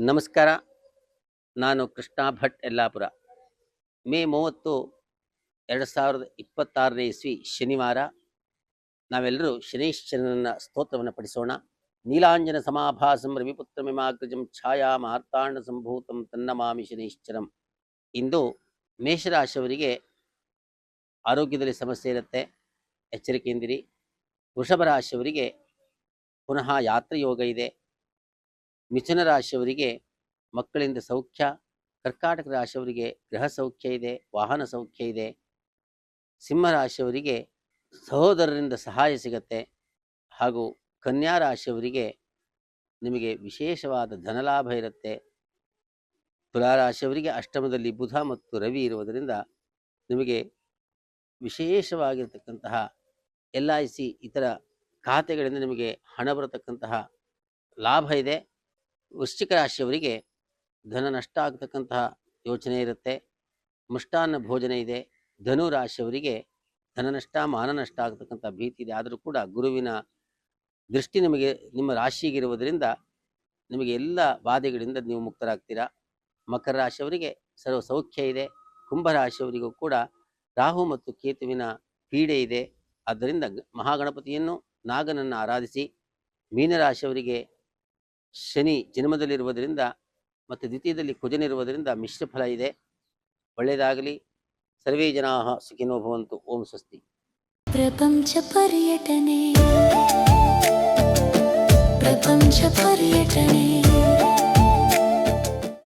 ನಮಸ್ಕಾರ. ನಾನು ಕೃಷ್ಣ ಭಟ್ ಯಲ್ಲಾಪುರ. ಮೇ 30, 2026ನೇ ಇಸ್ವಿ ಶನಿವಾರ. ನಾವೆಲ್ಲರೂ ಶನೈಶ್ಚರನ ಸ್ತೋತ್ರವನ್ನು ಪಠಿಸೋಣ. ನೀಲಾಂಜನ ಸಮಾಭಾಸಂ ರವಿಪುತ್ರಮಿಮಾಗ್ರಜಂ ಛಾಯಾ ಮಾರ್ತಾಂಡ ಸಂಭೂತಂ ತನ್ನಮಾಮಿ ಶನೈಶ್ಚರಂ. ಇಂದು ಮೇಷರಾಶಿಯವರಿಗೆ ಆರೋಗ್ಯದಲ್ಲಿ ಸಮಸ್ಯೆ ಇರುತ್ತೆ, ಎಚ್ಚರಿಕೆಯಿಂದಿರಿ. ವೃಷಭ ರಾಶಿಯವರಿಗೆ ಪುನಃ ಯಾತ್ರೆಯೋಗ ಇದೆ. ಮಿಥುನ ರಾಶಿಯವರಿಗೆ ಮಕ್ಕಳಿಂದ ಸೌಖ್ಯ. ಕರ್ಕಾಟಕ ರಾಶಿಯವರಿಗೆ ಗೃಹ ಸೌಖ್ಯ ಇದೆ, ವಾಹನ ಸೌಖ್ಯ ಇದೆ. ಸಿಂಹ ರಾಶಿಯವರಿಗೆ ಸಹೋದರರಿಂದ ಸಹಾಯ ಸಿಗತ್ತೆ. ಹಾಗೂ ಕನ್ಯಾ ರಾಶಿಯವರಿಗೆ ನಿಮಗೆ ವಿಶೇಷವಾದ ಧನಲಾಭ ಇರುತ್ತೆ. ತುಲಾ ರಾಶಿಯವರಿಗೆ ಅಷ್ಟಮದಲ್ಲಿ ಬುಧ ಮತ್ತು ರವಿ ಇರುವುದರಿಂದ ನಿಮಗೆ ವಿಶೇಷವಾಗಿರ್ತಕ್ಕಂತಹ LIC ಇತರ ಖಾತೆಗಳಿಂದ ನಿಮಗೆ ಹಣ ಬರತಕ್ಕಂತಹ ಲಾಭ ಇದೆ. ವೃಶ್ಚಿಕ ರಾಶಿಯವರಿಗೆ ಧನ ನಷ್ಟ ಆಗ್ತಕ್ಕಂತಹ ಯೋಚನೆ ಇರುತ್ತೆ, ಮೃಷ್ಟಾನ್ನ ಭೋಜನ ಇದೆ. ಧನು ರಾಶಿಯವರಿಗೆ ಧನ ನಷ್ಟ, ಮಾನ ನಷ್ಟ ಆಗ್ತಕ್ಕಂಥ ಭೀತಿ ಇದೆ. ಆದರೂ ಕೂಡ ಗುರುವಿನ ದೃಷ್ಟಿ ನಿಮಗೆ ನಿಮ್ಮ ರಾಶಿಗಿರುವುದರಿಂದ ನಿಮಗೆ ಎಲ್ಲ ಬಾಧೆಗಳಿಂದ ನೀವು ಮುಕ್ತರಾಗ್ತೀರಾ. ಮಕರ ರಾಶಿಯವರಿಗೆ ಸರ್ವ ಸೌಖ್ಯ ಇದೆ. ಕುಂಭ ರಾಶಿಯವರಿಗೂ ಕೂಡ ರಾಹು ಮತ್ತು ಕೇತುವಿನ ಪೀಡೆ ಇದೆ. ಆದ್ದರಿಂದ ಮಹಾಗಣಪತಿಯನ್ನು, ನಾಗನನ್ನು ಆರಾಧಿಸಿ. ಮೀನರಾಶಿಯವರಿಗೆ ಶನಿ ಜನ್ಮದಲ್ಲಿರುವುದರಿಂದ ಮತ್ತು ದ್ವಿತೀಯದಲ್ಲಿ ಕುಜನಿರುವುದರಿಂದ ಮಿಶ್ರ ಫಲ ಇದೆ. ಒಳ್ಳೆಯದಾಗಲಿ. ಸರ್ವೇ ಜನಾಃ ಸುಖಿನೋ ಭವಂತು. ಓಂ ಸ್ವಸ್ತಿ. ಪ್ರಪಂಚ ಪರ್ಯಟನೆ